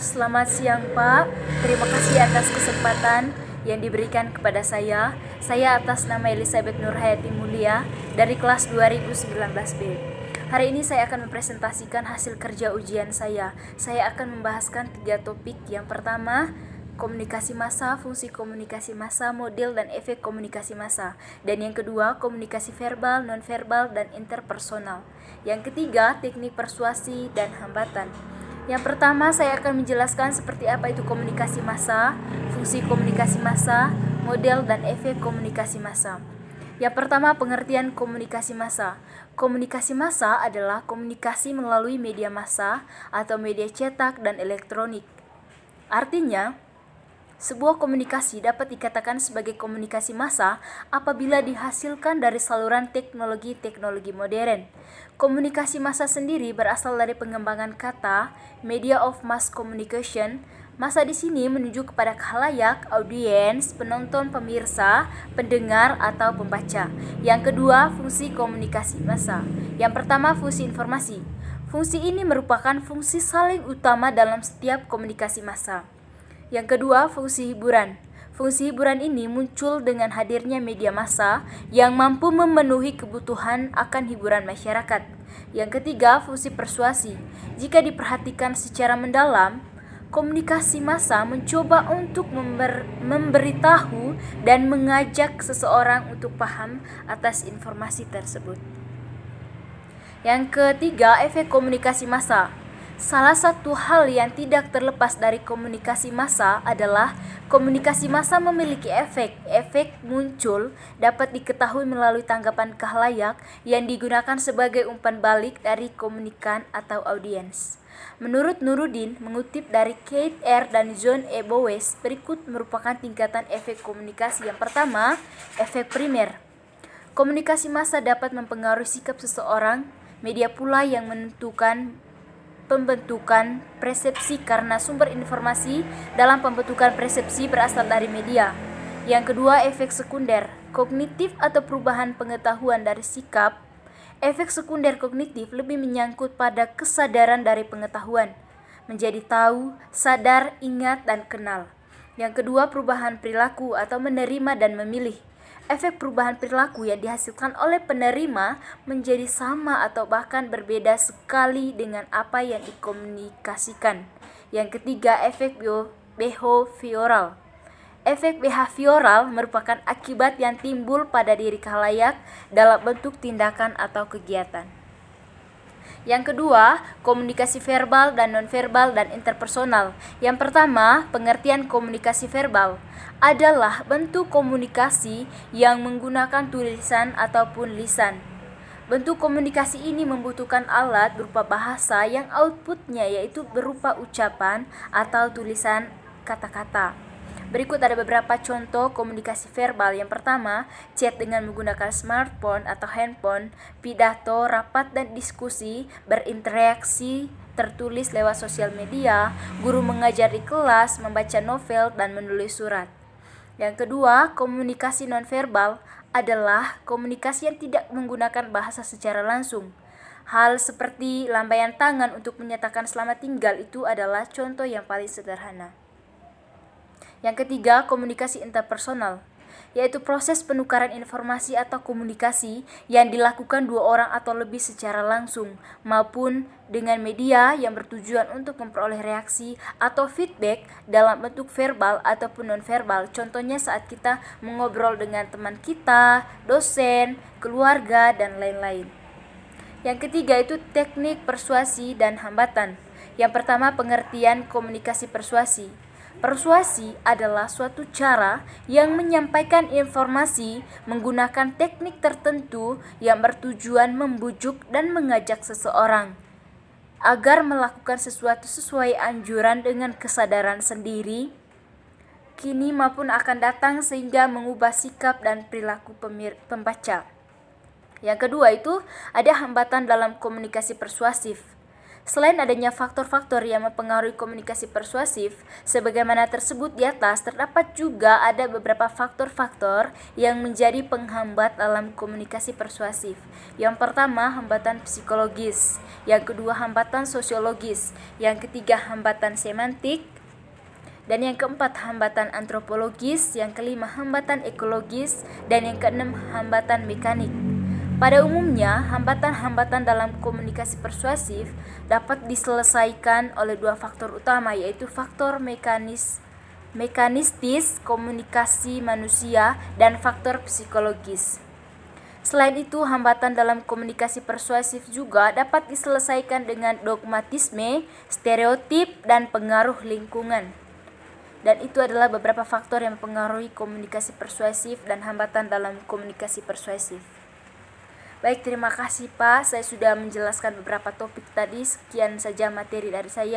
Selamat siang Pak, terima kasih atas kesempatan yang diberikan kepada saya. Saya atas nama Elizabeth Nurhayati Mulia dari kelas 2019B. Hari ini saya akan mempresentasikan hasil kerja ujian saya. Saya akan membahaskan 3 topik. Yang pertama, komunikasi massa, fungsi komunikasi massa, model dan efek komunikasi massa. Dan yang kedua, komunikasi verbal, nonverbal, dan interpersonal. Yang ketiga, teknik persuasi dan hambatan. Yang pertama, saya akan menjelaskan seperti apa itu komunikasi massa, fungsi komunikasi massa, model dan efek komunikasi massa. Yang pertama, pengertian komunikasi massa. Komunikasi massa adalah komunikasi melalui media massa atau media cetak dan elektronik. Artinya, sebuah komunikasi dapat dikatakan sebagai komunikasi massa apabila dihasilkan dari saluran teknologi-teknologi modern. Komunikasi massa sendiri berasal dari pengembangan kata media of mass communication. Massa di sini menunjuk kepada khalayak, audiens, penonton, pemirsa, pendengar, atau pembaca. Yang kedua, fungsi komunikasi massa. Yang pertama, fungsi informasi. Fungsi ini merupakan fungsi saling utama dalam setiap komunikasi massa. Yang kedua, fungsi hiburan. Fungsi hiburan ini muncul dengan hadirnya media massa yang mampu memenuhi kebutuhan akan hiburan masyarakat. Yang ketiga, fungsi persuasi. Jika diperhatikan secara mendalam, komunikasi massa mencoba untuk memberitahu dan mengajak seseorang untuk paham atas informasi tersebut. Yang ketiga, efek komunikasi massa. Salah satu hal yang tidak terlepas dari komunikasi massa adalah komunikasi massa memiliki efek. Efek muncul dapat diketahui melalui tanggapan khalayak yang digunakan sebagai umpan balik dari komunikan atau audiens. Menurut Nuruddin, mengutip dari Keith R. dan John E. Bowes, berikut merupakan tingkatan efek komunikasi. Yang pertama, efek primer. Komunikasi massa dapat mempengaruhi sikap seseorang, media pula yang menentukan pembentukan persepsi karena sumber informasi dalam pembentukan persepsi berasal dari media. Yang kedua, efek sekunder, kognitif atau perubahan pengetahuan dari sikap. Efek sekunder kognitif lebih menyangkut pada kesadaran dari pengetahuan, menjadi tahu, sadar, ingat, dan kenal. Yang kedua, perubahan perilaku atau menerima dan memilih. Efek perubahan perilaku yang dihasilkan oleh penerima menjadi sama atau bahkan berbeda sekali dengan apa yang dikomunikasikan. Yang ketiga, efek behavioral. Efek behavioral merupakan akibat yang timbul pada diri khalayak dalam bentuk tindakan atau kegiatan. Yang kedua, komunikasi verbal dan nonverbal dan interpersonal. Yang pertama, pengertian komunikasi verbal adalah bentuk komunikasi yang menggunakan tulisan ataupun lisan. Bentuk komunikasi ini membutuhkan alat berupa bahasa yang outputnya yaitu berupa ucapan atau tulisan kata-kata. Berikut ada beberapa contoh komunikasi verbal. Yang pertama, chat dengan menggunakan smartphone atau handphone, pidato, rapat dan diskusi, berinteraksi, tertulis lewat sosial media, guru mengajar di kelas, membaca novel, dan menulis surat. Yang kedua, komunikasi nonverbal adalah komunikasi yang tidak menggunakan bahasa secara langsung. Hal seperti lambaian tangan untuk menyatakan selamat tinggal itu adalah contoh yang paling sederhana. Yang ketiga, komunikasi interpersonal, yaitu proses penukaran informasi atau komunikasi yang dilakukan dua orang atau lebih secara langsung maupun dengan media yang bertujuan untuk memperoleh reaksi atau feedback dalam bentuk verbal ataupun nonverbal. Contohnya saat kita mengobrol dengan teman kita, dosen, keluarga, dan lain-lain. Yang ketiga itu teknik persuasi dan hambatan. Yang pertama, pengertian komunikasi persuasi. Persuasi adalah suatu cara yang menyampaikan informasi menggunakan teknik tertentu yang bertujuan membujuk dan mengajak seseorang agar melakukan sesuatu sesuai anjuran dengan kesadaran sendiri, kini maupun akan datang sehingga mengubah sikap dan perilaku pembaca. Yang kedua itu ada hambatan dalam komunikasi persuasif. Selain adanya faktor-faktor yang mempengaruhi komunikasi persuasif, sebagaimana tersebut di atas, terdapat juga ada beberapa faktor-faktor yang menjadi penghambat dalam komunikasi persuasif. Yang pertama, hambatan psikologis. Yang kedua, hambatan sosiologis. Yang ketiga, hambatan semantik. Dan yang keempat, hambatan antropologis. Yang kelima, hambatan ekologis. Dan yang keenam, hambatan mekanik. Pada umumnya, hambatan-hambatan dalam komunikasi persuasif dapat diselesaikan oleh dua faktor utama, yaitu faktor mekanistis komunikasi manusia dan faktor psikologis. Selain itu, hambatan dalam komunikasi persuasif juga dapat diselesaikan dengan dogmatisme, stereotip, dan pengaruh lingkungan. Dan itu adalah beberapa faktor yang mempengaruhi komunikasi persuasif dan hambatan dalam komunikasi persuasif. Baik, terima kasih Pak. Saya sudah menjelaskan beberapa topik tadi. Sekian saja materi dari saya.